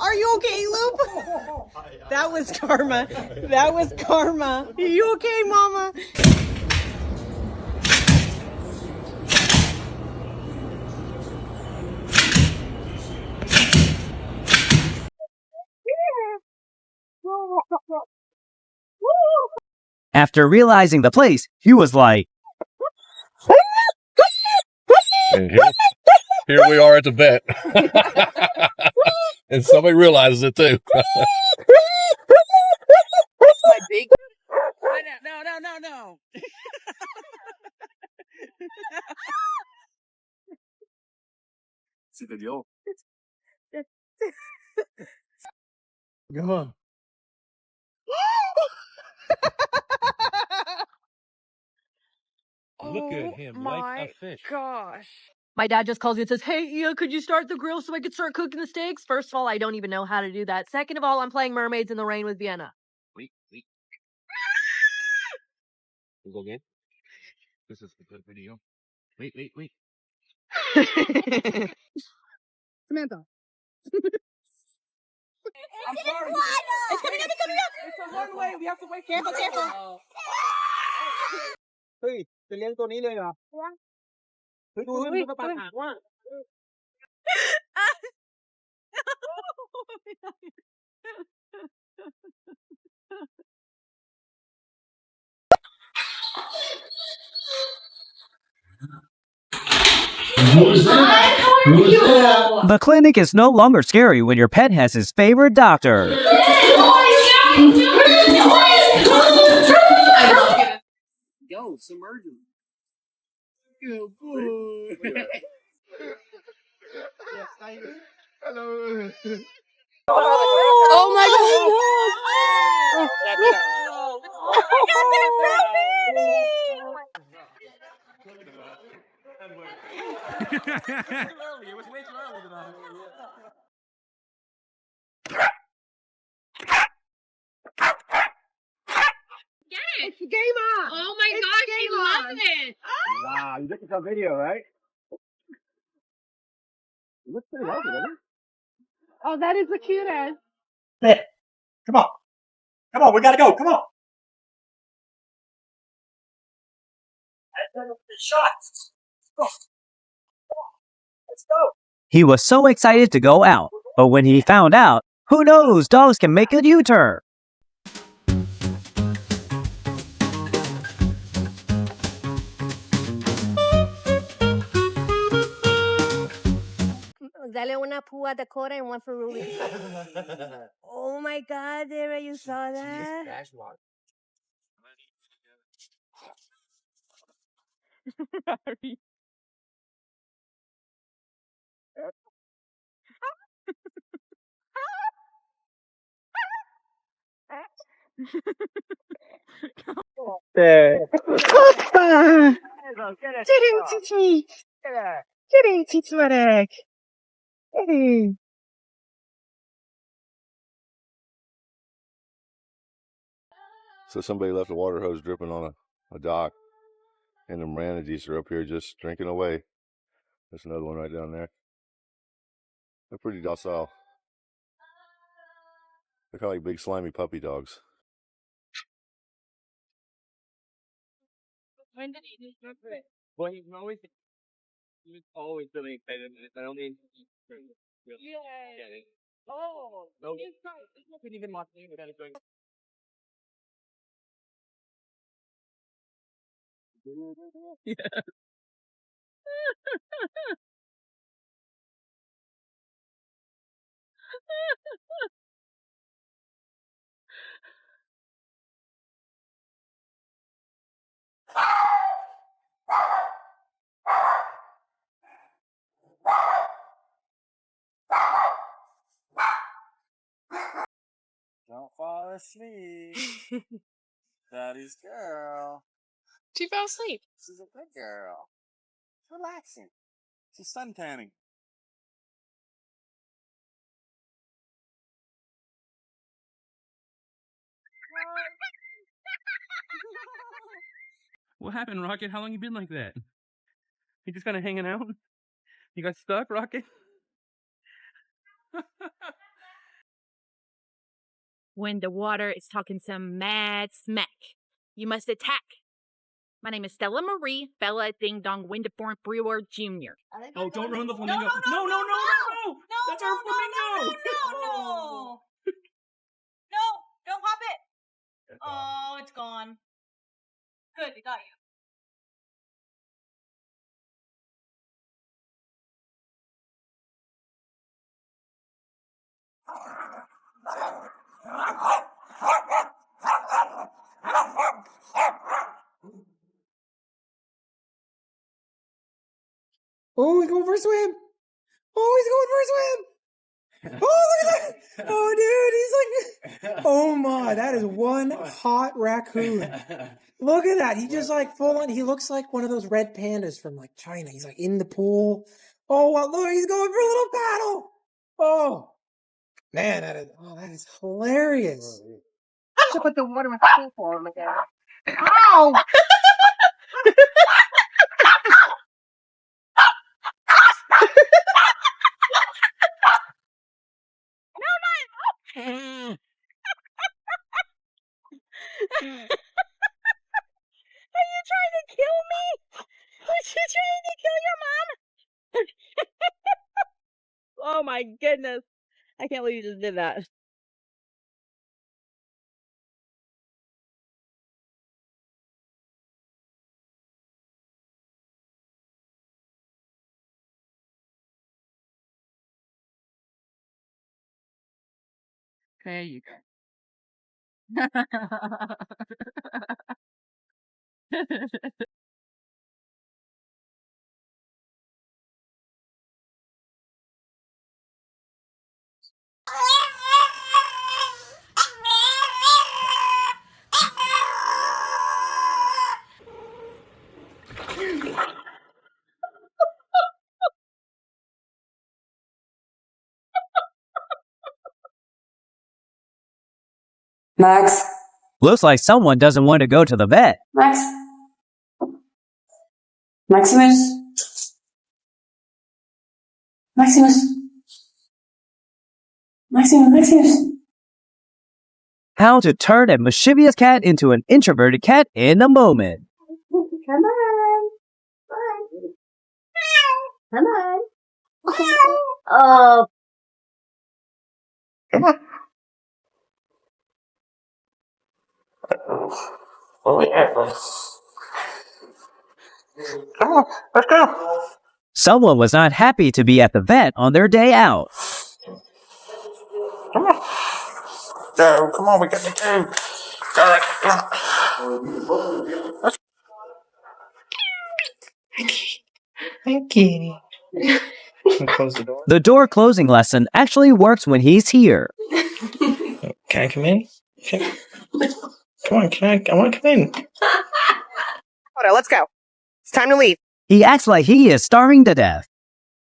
Are you okay, Loop? That was karma. That was karma. Are you okay, Mama? After realizing the place, he was like, and here we are at the vet. And somebody realizes it too. My big. No. See the deal? Go on. Look at him like a fish. Gosh. My dad just calls me and says, "Hey, Ia, could you start the grill so I could start cooking the steaks?" First of all, I don't even know how to do that. Second of all, I'm playing Mermaids in the Rain with Vienna. Wait. We'll go again. This is a good video. Wait. Samantha. I'm sorry. It's coming up. It's a runway. We have to wait. Careful. เฮ้ยจะเลี้ยงตัวนี้เลยเหรอเฮ้ยดูมันมาปากหางว่ะ the clinic is no longer scary when your pet has his favorite doctor. Yo, submerge him. Good boy. Hello. Oh my It was way too early tonight. It's game on. Oh my gosh, he loves it. Wow, you took some video, right? It looks pretty healthy, doesn't it? Oh, that is the cutest. Sit. Come on, we gotta go. Come on. Shots. Let's go. He was so excited to go out, but when he found out, who knows, dogs can make a U-turn. Dale una púa to Dakota and one for Ruby. Oh my God, Dara, you saw that? There. So somebody left a water hose dripping on a dock, and the manatees are up here just drinking away. There's another one right down there. They're pretty docile. They're kind of like big slimy puppy dogs. When did he do it? Well, he was always really excited. I don't mean. Yeah. Oh, no. Couldn't even watch me without it going. Yeah. Don't fall asleep. Daddy's girl. She fell asleep. She's a good girl. Relaxing. She's suntanning. What happened, Rocket? How long you been like that? You just kind of hanging out? You got stuck, Rocket? when the water is talking some mad smack. You must attack. My name is Stella Marie Bella Ding Dong Winterborn Brewer Jr. Oh, don't ruin the flamingo. No. That's our flamingo. No. No, don't pop it. Oh, it's gone. Good, we got you. Oh, he's going for a swim. Oh, he's going for a swim. Oh, look at that. Oh, dude, he's like, oh my, that is one hot raccoon. Look at that. He just like full on, he looks like one of those red pandas from like China. He's like in the pool. Oh, wow, look, he's going for a little paddle. Oh, man, that is hilarious. To put the water in the pool for him again. Ow! Are you trying to kill me? Was you trying to kill your mom? Oh my goodness. I can't believe you just did that. There you go. Max. Looks like someone doesn't want to go to the vet. Max. Maximus. Maximus. Maximus. How to turn a mischievous cat into an introverted cat in a moment. Come on. Come on. Oh. Come on. Oh, yeah. Come on, let's go. Someone was not happy to be at the vet on their day out. Come on. Go, come on, we got to go. All right, come on. Thank you. Close the door. The door closing lesson actually works when he's here. Can I come in? Come on, I want to come in. Hold on, let's go. It's time to leave. He acts like he is starving to death.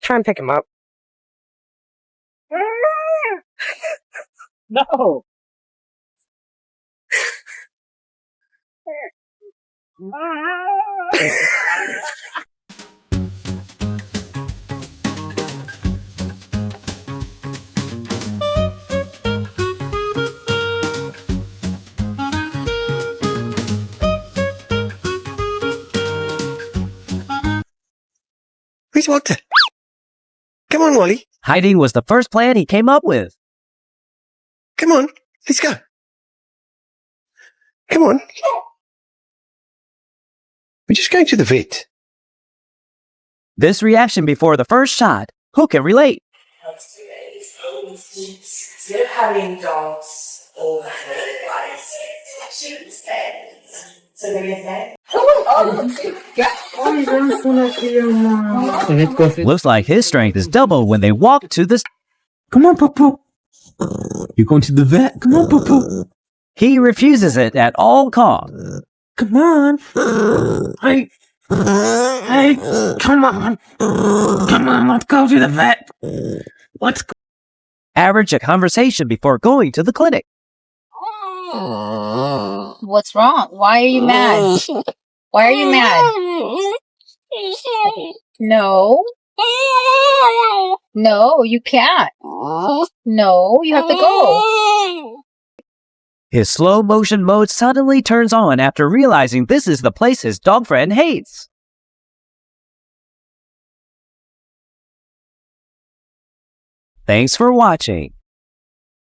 Try and pick him up. No. Where's Walter? Come on, Wally. Hiding was the first plan he came up with. Come on, let's go. Come on. We're just going to the vet. This reaction before the first shot, who can relate? Instead of having dogs all having bodies, so maybe a vet. Looks like his strength is double when they walk to the... Come on, Poo-Poo. You're going to the vet. Come on, Poo-Poo. He refuses it at all costs. Come on. Hey, come on. Come on, let's go to the vet. Let's go. Average a conversation before going to the clinic. What's wrong? Why are you mad? Why are you mad? No. No, you can't. No, you have to go. His slow motion mode suddenly turns on after realizing this is the place his dog friend hates. Thanks for watching.